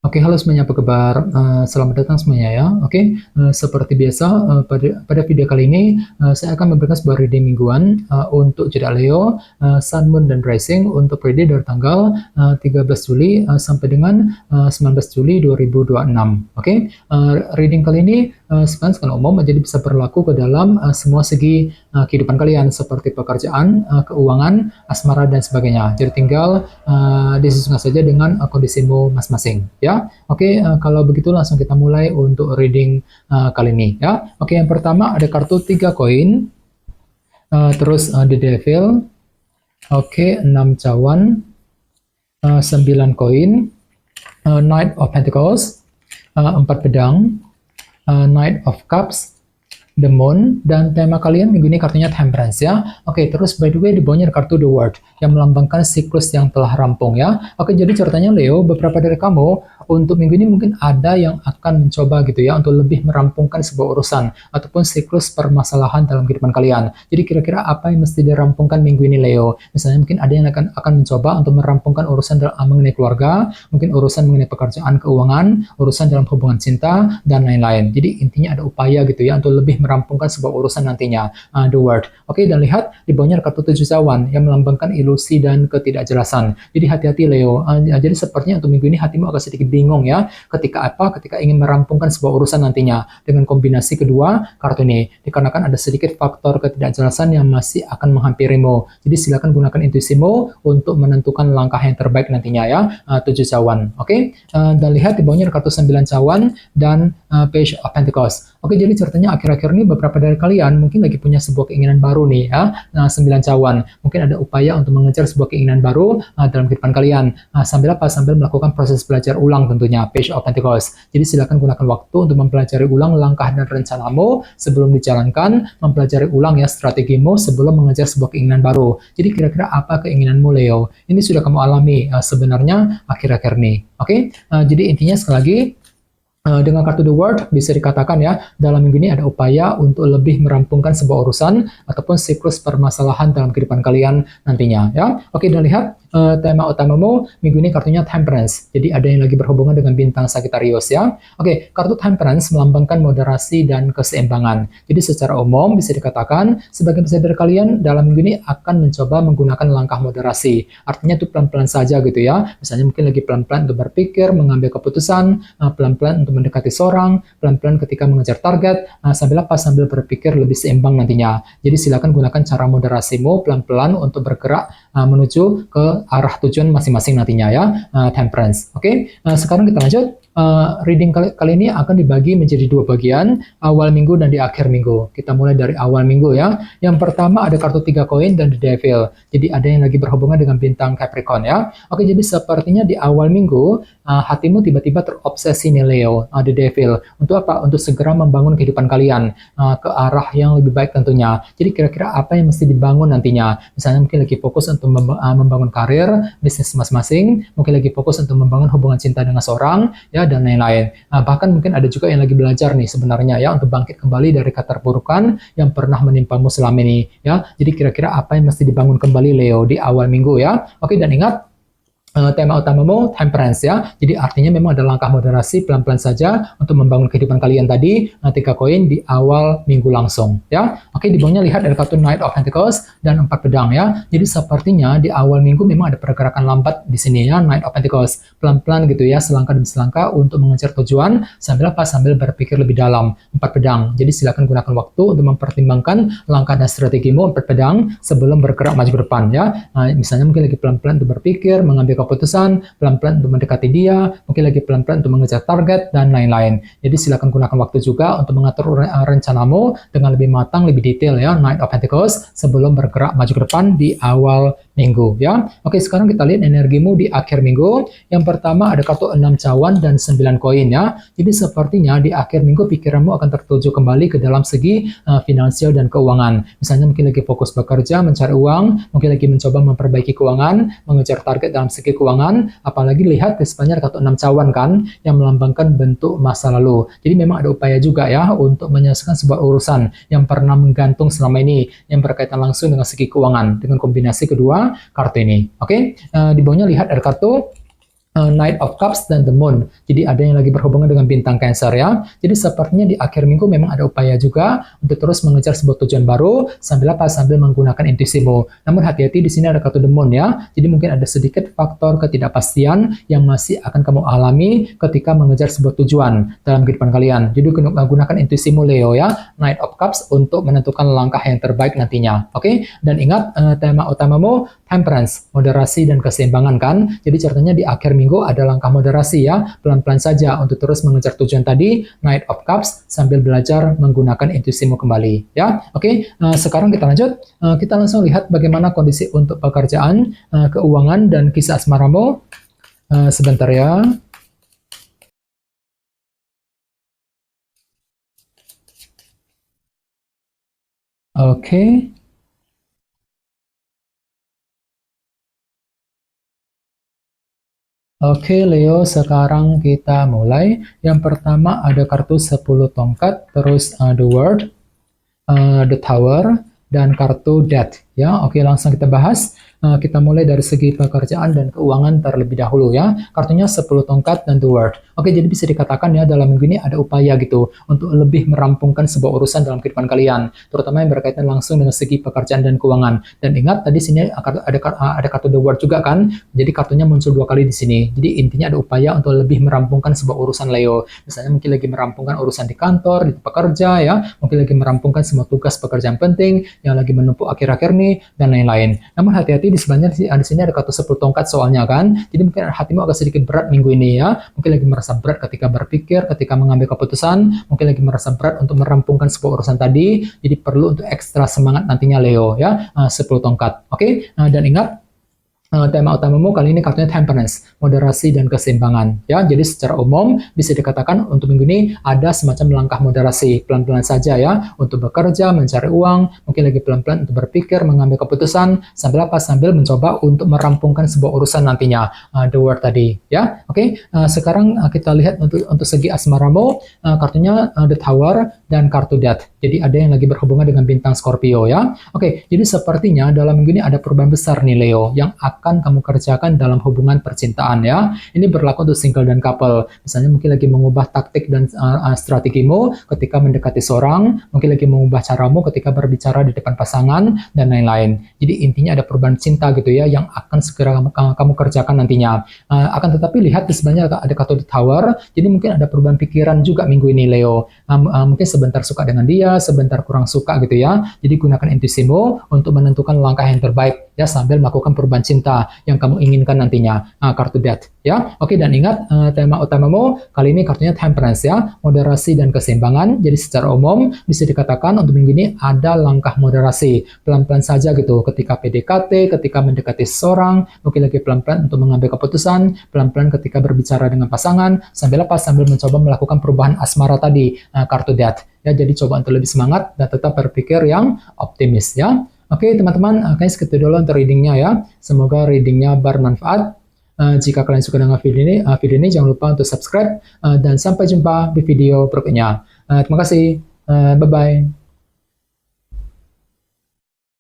Oke, halo semuanya, apa kabar? Selamat datang semuanya ya. Oke, seperti biasa, pada video kali ini saya akan memberikan sebuah reading mingguan untuk zodiak Leo, Sun, Moon, dan Rising untuk reading dari tanggal 13 Juli sampai dengan 19 Juli 2026. Oke, reading kali ini sebenarnya umum, jadi bisa berlaku ke dalam semua segi kehidupan kalian seperti pekerjaan, keuangan, asmara, dan sebagainya. Jadi tinggal disesuaikan saja dengan kondisimu masing-masing ya. Oke, kalau begitu langsung kita mulai untuk reading kali ini ya. Oke, yang pertama ada kartu 3 koin, terus The Devil, oke, 6 cawan, 9 koin, Knight of Pentacles, 4 pedang, Knight of Cups, The Moon, dan tema kalian minggu ini kartunya Temperance ya. Oke, terus by the way di bawahnya ada kartu The World yang melambangkan siklus yang telah rampung ya. Oke, jadi ceritanya Leo, beberapa dari kamu untuk minggu ini mungkin ada yang akan mencoba gitu ya untuk lebih merampungkan sebuah urusan ataupun siklus permasalahan dalam kehidupan kalian. Jadi kira-kira apa yang mesti dirampungkan minggu ini Leo? Misalnya mungkin ada yang akan mencoba untuk merampungkan urusan mengenai keluarga, mungkin urusan mengenai pekerjaan, keuangan, urusan dalam hubungan cinta, dan lain-lain. Jadi intinya ada upaya gitu ya untuk lebih merampungkan sebuah urusan nantinya. The World. Oke, dan lihat di bawahnya ada kartu 7 cawan yang melambangkan ilusi dan ketidakjelasan. Jadi hati-hati Leo. Jadi sepertinya untuk minggu ini hatimu agak sedikit bingung ya. Ketika ingin merampungkan sebuah urusan nantinya. Dengan kombinasi kedua kartu ini. Dikarenakan ada sedikit faktor ketidakjelasan yang masih akan menghampirimu. Jadi silakan gunakan intuisimu untuk menentukan langkah yang terbaik nantinya ya. 7 cawan. Oke. Dan lihat di bawahnya ada kartu 9 cawan dan Page of Pentacles. Oke, jadi ceritanya akhir-akhir ini beberapa dari kalian mungkin lagi punya sebuah keinginan baru nih ya. 9 cawan. Mungkin ada upaya untuk mengejar sebuah keinginan baru dalam kehidupan kalian. Sambil apa? Sambil melakukan proses belajar ulang tentunya, Page of Pentacles. Jadi silakan gunakan waktu untuk mempelajari ulang langkah dan rencanamu sebelum dijalankan, mempelajari ulang ya strategimu sebelum mengejar sebuah keinginan baru. Jadi kira-kira apa keinginanmu Leo? Ini sudah kamu alami sebenarnya akhir-akhir ini. Oke? Jadi intinya sekali lagi dengan kartu The World bisa dikatakan ya, dalam minggu ini ada upaya untuk lebih merampungkan sebuah urusan ataupun siklus permasalahan dalam kehidupan kalian nantinya ya. Oke, dan lihat tema utamamu minggu ini kartunya Temperance. Jadi ada yang lagi berhubungan dengan bintang Sagittarius ya. Oke, kartu Temperance melambangkan moderasi dan keseimbangan. Jadi secara umum bisa dikatakan sebagian besar dari kalian dalam minggu ini akan mencoba menggunakan langkah moderasi. Artinya itu pelan-pelan saja gitu ya. Misalnya mungkin lagi pelan-pelan untuk berpikir, mengambil keputusan, pelan-pelan untuk mendekati seorang, pelan-pelan ketika mengejar target, sambil berpikir lebih seimbang nantinya. Jadi silakan gunakan cara moderasimu pelan-pelan untuk bergerak menuju ke arah tujuan masing-masing nantinya ya, Temperance. Oke, sekarang kita lanjut. Reading kali ini akan dibagi menjadi 2 bagian, awal minggu dan di akhir minggu. Kita mulai dari awal minggu ya. Yang pertama ada kartu 3 koin dan The Devil. Jadi ada yang lagi berhubungan dengan bintang Capricorn ya. Oke, jadi sepertinya di awal minggu hatimu tiba-tiba terobsesi nih Leo, The Devil. Untuk apa? Untuk segera membangun kehidupan kalian ke arah yang lebih baik tentunya. Jadi kira-kira apa yang mesti dibangun nantinya? Misalnya mungkin lagi fokus untuk membangun karir, bisnis masing-masing, mungkin lagi fokus untuk membangun hubungan cinta dengan seorang ya, dan lain-lain. Bahkan mungkin ada juga yang lagi belajar nih sebenarnya ya untuk bangkit kembali dari keterpurukan yang pernah menimpamu selama ini ya. Jadi kira-kira apa yang mesti dibangun kembali Leo di awal minggu ya. Oke, dan ingat tema utamamu Temperance ya. Jadi artinya memang ada langkah moderasi pelan-pelan saja untuk membangun kehidupan kalian tadi. 3 koin di awal minggu langsung ya. Oke, di bawahnya lihat ada kartu Knight of Pentacles dan 4 pedang ya. Jadi sepertinya di awal minggu memang ada pergerakan lambat di sini ya, Knight of Pentacles. Pelan-pelan gitu ya, selangkah demi selangkah untuk mengejar tujuan sambil berpikir lebih dalam. 4 pedang. Jadi silakan gunakan waktu untuk mempertimbangkan langkah dan strategimu 4 pedang sebelum bergerak maju ke depan ya. Misalnya mungkin lagi pelan-pelan untuk berpikir, mengambil keputusan, pelan-pelan untuk mendekati dia, mungkin lagi pelan-pelan untuk mengejar target, dan lain-lain. Jadi silakan gunakan waktu juga untuk mengatur rencanamu dengan lebih matang, lebih detail ya, Knight of Pentacles, sebelum bergerak maju ke depan di awal minggu ya. Oke, sekarang kita lihat energimu di akhir minggu. Yang pertama ada kartu 6 cawan dan 9 koin ya. Jadi sepertinya di akhir minggu pikiranmu akan tertuju kembali ke dalam segi finansial dan keuangan. Misalnya mungkin lagi fokus bekerja, mencari uang, mungkin lagi mencoba memperbaiki keuangan, mengejar target dalam segi keuangan, apalagi lihat di sepanjang kartu 6 cawan kan, yang melambangkan bentuk masa lalu. Jadi memang ada upaya juga ya untuk menyelesaikan sebuah urusan yang pernah menggantung selama ini, yang berkaitan langsung dengan segi keuangan, dengan kombinasi kedua kartu ini. Oke, di bawahnya lihat ada kartu Knight of Cups dan the Moon. Jadi ada yang lagi berhubungan dengan bintang Cancer ya. Jadi sepertinya di akhir minggu memang ada upaya juga untuk terus mengejar sebuah tujuan baru sambil apa? Sambil menggunakan intuisimu. Namun hati-hati di sini ada kartu the Moon ya. Jadi mungkin ada sedikit faktor ketidakpastian yang masih akan kamu alami ketika mengejar sebuah tujuan dalam kehidupan kalian. Jadi gunakan intuisimu Leo ya. Knight of Cups untuk menentukan langkah yang terbaik nantinya. Oke? Dan ingat tema utamamu temperance, moderasi dan keseimbangan kan. Jadi ceritanya di akhir minggu ada langkah moderasi ya, pelan-pelan saja untuk terus mengejar tujuan tadi, Knight of Cups, sambil belajar menggunakan intuisimu kembali ya. Oke, sekarang kita lanjut, kita langsung lihat bagaimana kondisi untuk pekerjaan, keuangan dan kisah asmaramu. Sebentar ya. Oke. Oke Leo, sekarang kita mulai. Yang pertama ada kartu 10 tongkat, terus the World, the Tower, dan kartu Death. Ya, oke langsung kita bahas. Kita mulai dari segi pekerjaan dan keuangan terlebih dahulu ya. Kartunya 10 tongkat dan the World. Oke, jadi bisa dikatakan ya dalam minggu ini ada upaya gitu untuk lebih merampungkan sebuah urusan dalam kehidupan kalian, terutama yang berkaitan langsung dengan segi pekerjaan dan keuangan. Dan ingat tadi sini ada kartu the World juga kan. Jadi kartunya muncul 2 kali di sini. Jadi intinya ada upaya untuk lebih merampungkan sebuah urusan Leo. Misalnya mungkin lagi merampungkan urusan di kantor, di tempat kerja ya, mungkin lagi merampungkan semua tugas pekerjaan penting yang lagi menumpuk akhir-akhir nih dan lain-lain. Namun hati-hati di sebenarnya di sini ada kartu 10 tongkat soalnya kan. Jadi mungkin hatimu agak sedikit berat minggu ini ya. Mungkin lagi merasa berat ketika berpikir, ketika mengambil keputusan, mungkin lagi merasa berat untuk merampungkan sebuah urusan tadi. Jadi perlu untuk ekstra semangat nantinya Leo ya. 10 tongkat. Oke? Dan ingat tema utamamu kali ini kartunya temperance, moderasi dan keseimbangan. Ya, jadi secara umum bisa dikatakan untuk minggu ini ada semacam langkah moderasi, pelan-pelan saja ya, untuk bekerja, mencari uang, mungkin lagi pelan-pelan untuk berpikir, mengambil keputusan, sambil apa? Sambil mencoba untuk merampungkan sebuah urusan nantinya, the word tadi. Ya, oke. Sekarang kita lihat untuk segi asmaramu, kartunya the Tower dan kartu Death. Jadi ada yang lagi berhubungan dengan bintang Scorpio ya. Oke, jadi sepertinya dalam minggu ini ada perubahan besar nih Leo yang akan kamu kerjakan dalam hubungan percintaan ya. Ini berlaku untuk single dan couple. Misalnya mungkin lagi mengubah taktik dan strategimu ketika mendekati seorang, mungkin lagi mengubah caramu ketika berbicara di depan pasangan dan lain-lain. Jadi intinya ada perubahan cinta gitu ya yang akan segera kamu kerjakan nantinya. Akan tetapi lihat di sebenarnya ada kartu The Tower. Jadi mungkin ada perubahan pikiran juga minggu ini Leo. Mungkin sebentar suka dengan dia, sebentar kurang suka gitu ya. Jadi gunakan intuisimu untuk menentukan langkah yang terbaik ya sambil melakukan perubahan cinta yang kamu inginkan nantinya. Kartu Death ya. Oke, dan ingat tema utamamu kali ini kartunya temperance ya, moderasi dan keseimbangan. Jadi secara umum bisa dikatakan untuk minggu ini ada langkah moderasi, pelan-pelan saja gitu ketika PDKT, ketika mendekati seseorang, mungkin lagi pelan-pelan untuk mengambil keputusan, pelan-pelan ketika berbicara dengan pasangan, sambil apa? Sambil mencoba melakukan perubahan asmara tadi, kartu Death ya. Jadi coba untuk lebih semangat dan tetap berpikir yang optimis ya. Oke teman-teman, kayaknya segitu dulu untuk readingnya ya. Semoga readingnya bermanfaat. Jika kalian suka dengan video ini jangan lupa untuk subscribe dan sampai jumpa di video berikutnya. Terima kasih. Bye-bye.